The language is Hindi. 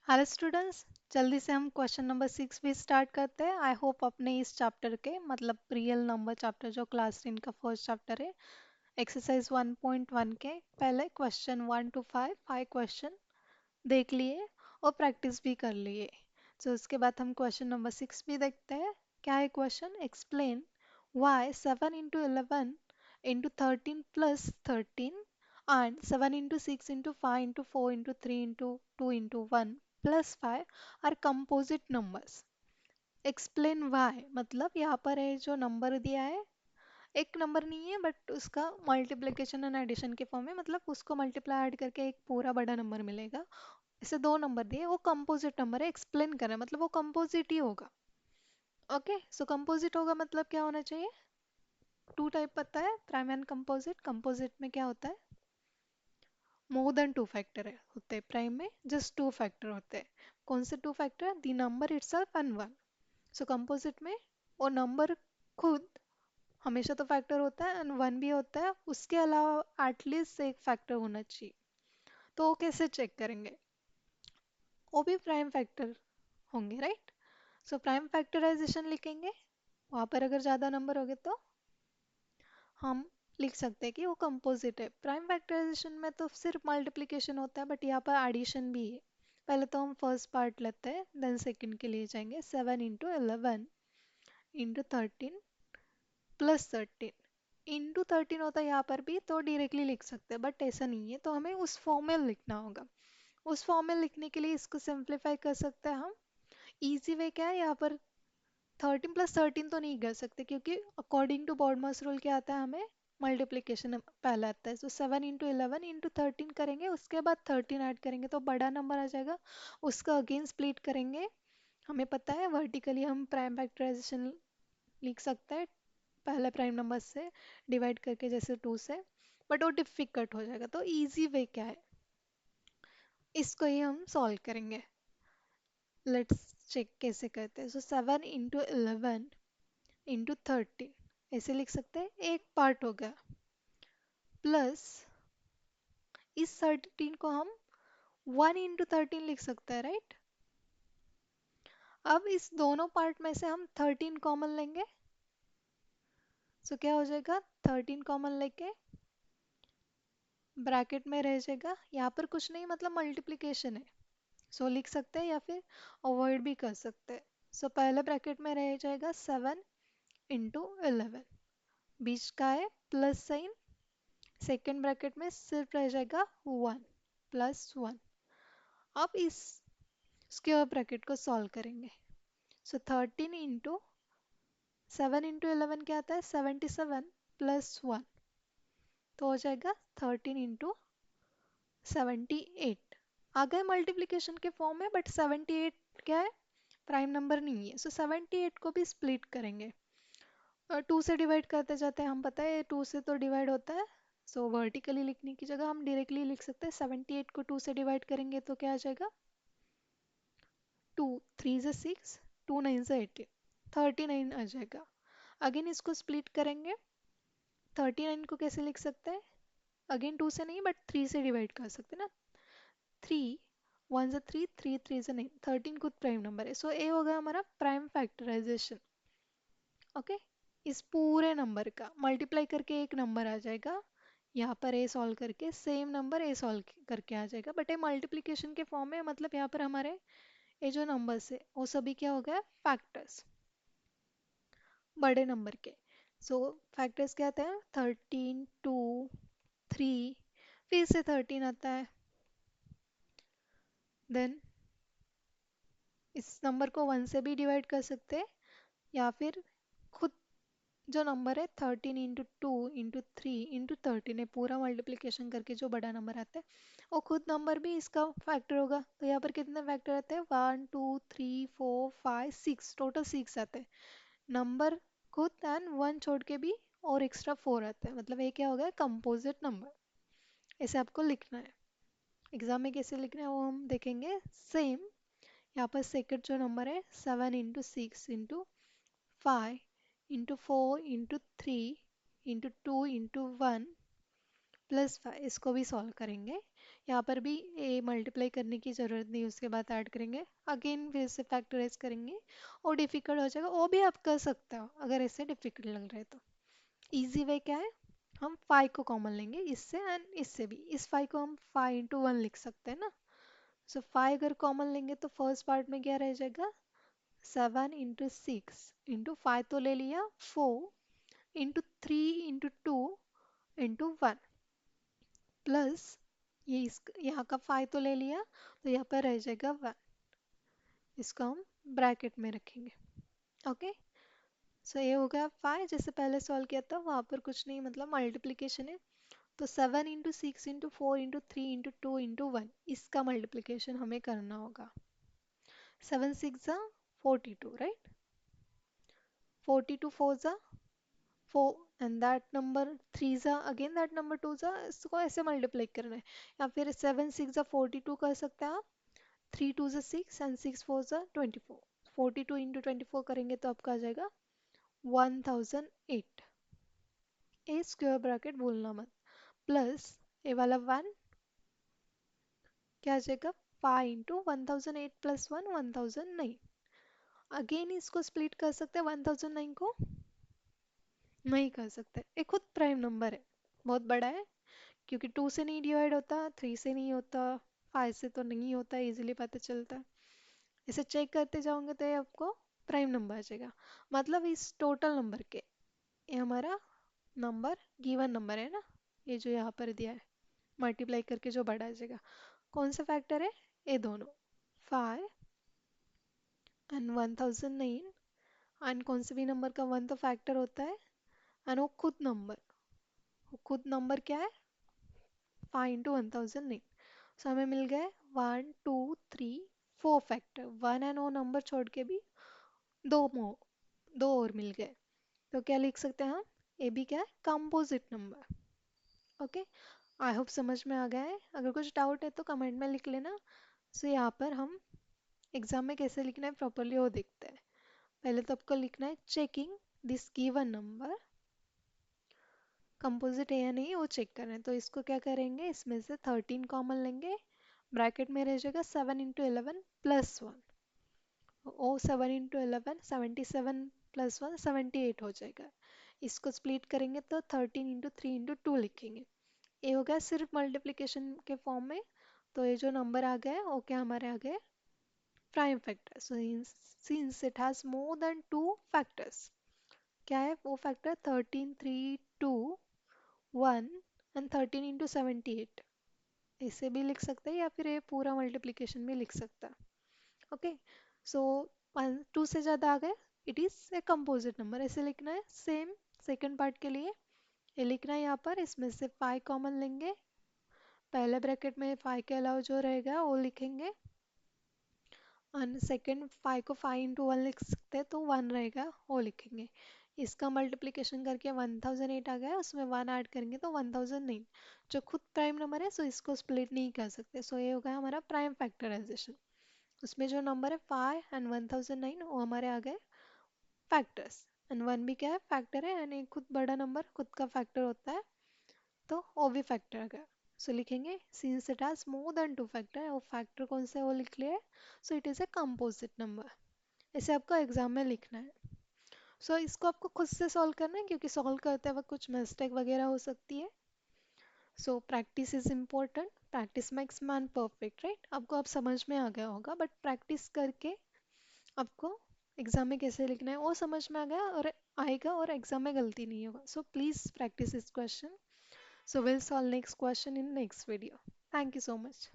हेलो स्टूडेंट्स, जल्दी से हम क्वेश्चन नंबर 6 भी स्टार्ट करते हैं। आई होप अपने इस चैप्टर के मतलब रियल नंबर चैप्टर जो क्लास 10 का फर्स्ट चैप्टर है, एक्सरसाइज 1.1 के पहले क्वेश्चन 1 to 5 5 क्वेश्चन देख लिए और प्रैक्टिस भी कर लिए। तो उसके बाद हम क्वेश्चन नंबर 6 भी देखते हैं। क्या है question? Explain why 7 into 11 into 13 plus 13 and 7 into 6 into 5 into 4 into 3 into 2 into 1 plus 5 are composite numbers. Explain why. मतलब यहाँ पर है जो नंबर दिया है, एक नंबर नहीं है बट उसका मल्टीप्लिकेशन एंड एडिशन के फॉर्म में, मतलब उसको मल्टीप्लाई ऐड करके एक पूरा बड़ा नंबर मिलेगा। इसे दो नंबर दिए, वो कंपोजिट नंबर है। एक्सप्लेन करें मतलब वो कंपोजिट ही होगा। ओके, सो कंपोजिट होगा मतलब क्या होना चाहिए? टू टाइप पता है, प्राइम एंड कंपोजिट। कंपोजिट में क्या होता है? मोर देन टू फैक्टर है होते हैं। प्राइम में जस्ट टू फैक्टर होते हैं। कौन से two factor? The number itself and one. So composite में वो नंबर खुद हमेशा तो फैक्टर होता है एंड वन भी होता है, उसके अलावा एटलीस्ट एक फैक्टर होना चाहिए। तो वो कैसे चेक करेंगे? वो भी प्राइम फैक्टर होंगे, राइट? सो प्राइम फैक्टराइजेशन लिखेंगे। वहाँ पर अगर ज़्यादा नंबर होंगे तो हम लिख सकते हैं कि वो कंपोजिट है। प्राइम फैक्टराइजेशन में तो सिर्फ मल्टीप्लिकेशन होता है बट यहाँ पर एडिशन भी है। पहले तो हम फर्स्ट पार्ट लेते हैं, देन सेकंड के लिए जाएंगे। 7 इंटू 11 इंटू 13 प्लस 13 इंटू 13 होता है यहाँ पर भी, तो डायरेक्टली लिख सकते हैं बट ऐसा नहीं है, तो हमें उस फॉर्म में लिखना होगा। उस फॉर्म में लिखने के लिए इसको सिंप्लीफाई कर सकते हैं हम। इजी वे क्या है? यहाँ पर 13 प्लस 13 तो नहीं कर सकते क्योंकि अकॉर्डिंग टू बॉडमॉस रूल क्या आता है हमें? मल्टीप्लिकेशन पहला आता है। तो 7 इंटू 11 इंटू 13 करेंगे, उसके बाद 13 ऐड करेंगे तो बड़ा नंबर आ जाएगा। उसका अगेन स्प्लिट करेंगे। हमें पता है वर्टिकली हम प्राइम फैक्टराइजेशन लिख सकते हैं पहले प्राइम नंबर से डिवाइड करके, जैसे 2 से, बट वो डिफिकल्ट हो जाएगा। तो इजी वे क्या है? इसको ही हम सॉल्व करेंगे। लेट्स चेक कैसे करते हैं। सो 7 इंटू 11 इंटू 30 ऐसे लिख सकते हैं, एक पार्ट हो गया। प्लस इस 13 को हम 1 इंटू 13 लिख सकते हैं, राइट? अब इस दोनों पार्ट में से हम 13 कॉमन लेंगे। सो क्या हो जाएगा? 13 कॉमन लेके ब्रैकेट में रह जाएगा। यहाँ पर कुछ नहीं, मतलब मल्टीप्लिकेशन है, सो लिख सकते हैं या फिर अवॉइड भी कर सकते हैं। सो पहले ब्रैकेट में रह जाएगा 7 इंटू 11, बीच का है प्लस साइन। सेकेंड ब्रैकेट में सिर्फ रह जाएगा 1 प्लस 1। अब इस स्क्वायर ब्रैकेट को सॉल्व करेंगे। सो 13 इंटू 7 इंटू 11 क्या आता है? 77 प्लस 1, तो हो जाएगा 13 इंटू 78। आ गए मल्टीप्लिकेशन के फॉर्म में, बट 78 क्या है? प्राइम नंबर नहीं है। सो 78 को भी स्प्लिट करेंगे। 2 से डिवाइड करते जाते हैं, हम पता है 2 से तो डिवाइड होता है। सो वर्टिकली लिखने की जगह हम डायरेक्टली लिख सकते हैं। 78 को 2 से डिवाइड करेंगे तो क्या आ जाएगा? 2 3 से 6, 2 9 से 18, 39 आ जाएगा। अगेन इसको स्प्लिट करेंगे। 39 को कैसे लिख सकते हैं? अगेन 2 से नहीं बट 3 से डिवाइड कर सकते हैं ना। 3 1 से 3, 3 3 से नहीं, 13 खुद प्राइम नंबर है। सो ए हो गया हमारा प्राइम फैक्टराइजेशन। ओके, इस पूरे नंबर का मल्टीप्लाई करके एक नंबर आ जाएगा। यहाँ पर ए सॉल्व करके सेम नंबर ए सॉल्व करके आ जाएगा, बट ये मल्टीप्लिकेशन के फॉर्म में, मतलब यहाँ पर हमारे ये जो नंबर्स है वो सभी क्या हो गया? फैक्टर्स, बड़े नंबर के। सो फैक्टर्स क्या आते हैं? 13 2 3, फिर से 13 आता है। देन इस नंबर को 1 से भी डिवाइड कर सकते हैं, या फिर खुद जो नंबर है 13 इंटू 2 इंटू 3 इंटू 13 है, पूरा मल्टीप्लिकेशन करके जो बड़ा नंबर आता है वो खुद नंबर भी इसका फैक्टर होगा। तो यहाँ पर कितने फैक्टर आते हैं? 1 2 3 4 5 6, टोटल 6 आते हैं। नंबर खुद एंड 1 छोड़ के भी और एक्स्ट्रा 4 आते हैं, मतलब ये क्या हो गया? Composite number. ऐसे आपको लिखना है। एग्जाम में कैसे लिखना है वो हम देखेंगे। सेम यहाँ पर सेकंड जो नंबर है 7 into 6 into 5 into 4 into 3 into 2 into 1 plus 5, इसको भी सॉल्व करेंगे। यहाँ पर भी ए मल्टीप्लाई करने की ज़रूरत नहीं, उसके बाद ऐड करेंगे, अगेन फिर से फैक्टराइज करेंगे और डिफ़िकल्ट हो जाएगा। वो भी आप कर सकते हो अगर ऐसे डिफ़िकल्ट लग रहा है तो। इजी वे क्या है, हम 5 को कॉमन लेंगे इससे एंड इससे भी। इस 5 को हम 5 into 1 लिख सकते हैं ना। सो 5 अगर कॉमन लेंगे तो फर्स्ट पार्ट में क्या रह जाएगा, 7 into 6 into 5 तो ले लिया, 4 into 3 into 2 into 1 प्लस ये इस यहाँ का 5 तो ले लिया, तो यहाँ पर रह जाएगा 1। इसको हम ब्रैकेट में रखेंगे। ओके, सो ये हो गया 5। जैसे पहले सॉल्व किया था वहाँ पर कुछ नहीं, मतलब मल्टीप्लिकेशन है। तो 7 into 6 into 4 into 3 into 2 into 1 इसका मल्टीप्लिकेशन हमें करना होगा। 7 6 42, right. 42 4 and that number 3 again that number 2 इसको ऐसे मल्टीप्लाई करना है। या फिर 7 6 42 कर सकते हैं आप। 3 2 6 एंड 6 4 24। 42 into 24 करेंगे तो आपका आ जाएगा 1008। ए स्क्वायर ब्रैकेट भूलना मत, प्लस ए वाला 1 क्या आ जाएगा, 5 into 1008 प्लस 1 1009। अगेन इसको स्प्लिट कर सकते हैं 1009 को, नहीं कर सकते, ये खुद प्राइम नंबर है, बहुत बड़ा है, क्योंकि 2 से नहीं डिवाइड होता, 3 से नहीं होता, 5 से तो नहीं होता, इजीली पता चलता है। इसे चेक करते जाओगे तो ये आपको प्राइम नंबर आ जाएगा। मतलब इस टोटल नंबर के, ये हमारा नंबर गिवन नंबर है ना, ये जो यहाँ पर दिया है मल्टीप्लाई करके जो बढ़ा आ जाएगा, कौन सा फैक्टर है, ये दोनों 5 एंड 1009। एंड कौन से भी नंबर का 1 तो फैक्टर होता है, एंड वो खुद नंबर क्या है, 5 into 1009। सो हमें मिल गए 1 2 3 4 फैक्टर, 1 एंड वो नंबर छोड़ के भी दो मो दो और मिल गए। तो क्या लिख सकते हैं हम, ये भी क्या है, composite number. Okay, I hope समझ में आ गया है। अगर कुछ डाउट है तो कमेंट में लिख लेना। सो यहाँ पर हम एग्जाम में कैसे लिखना है प्रॉपरली वो देखते हैं। पहले तो आपको लिखना है checking this given number, composite है या नहीं वो चेक करना है। तो इसको क्या करेंगे, इसमें से 13 कॉमन लेंगे, ब्रैकेट में रह जाएगा 7 into 11 प्लस 1। ओ 7 into 11 77 प्लस 1 78 हो जाएगा। इसको स्प्लिट करेंगे तो 13 into 3 into 2 लिखेंगे। ये हो गया सिर्फ मल्टीप्लिकेशन के फॉर्म में। तो ये जो नंबर आ गया वो क्या हमारे आ गए, prime factor. So since it has more than 2 factors, क्या है वो फैक्टर, 13 3 2 1 एंड 13 into 78। इसे भी लिख सकते हैं या फिर ये पूरा मल्टीप्लिकेशन भी लिख सकता है। ओके, सो 2 से ज़्यादा आ गए, it is a composite number, ऐसे लिखना है। सेम सेकंड पार्ट के लिए ये लिखना है, यहाँ पर इसमें से 5 कॉमन लेंगे, पहले ब्रैकेट में 5 के अलावा जो रहेगा वो लिखेंगे, और सेकंड 5 को 5 into 1 लिख सकते हैं तो 1 रहेगा वो लिखेंगे। इसका मल्टीप्लिकेशन करके 1008 आ गया, उसमें 1 ऐड करेंगे तो 1009, जो खुद प्राइम नंबर है, सो इसको स्प्लिट नहीं कर सकते। सो ये हो गया हमारा प्राइम फैक्टराइजेशन। उसमें जो नंबर है 5 एंड 1009 वो हमारे आ गए फैक्टर्स, एंड 1 भी क्या है, फैक्टर है, एंड एक खुद बड़ा नंबर खुद का फैक्टर होता है, तो वो भी फैक्टर आ गया। सो लिखेंगे since it has more than 2 factor है, वो फैक्टर कौन से वो लिख लिया है, so it is a composite number. इसे आपको एग्जाम में लिखना है। सो इसको आपको खुद से सॉल्व करना है, क्योंकि सॉल्व करते वक्त कुछ मिस्टेक वगैरह हो सकती है। So practice is important, practice makes man perfect, right. आपको अब समझ में आ गया होगा, बट प्रैक्टिस करके आपको एग्जाम में कैसे लिखना है वो समझ में आ गया और आएगा, और एग्जाम में गलती नहीं होगा। So please practice this question. So we'll solve next question in next video. Thank you so much.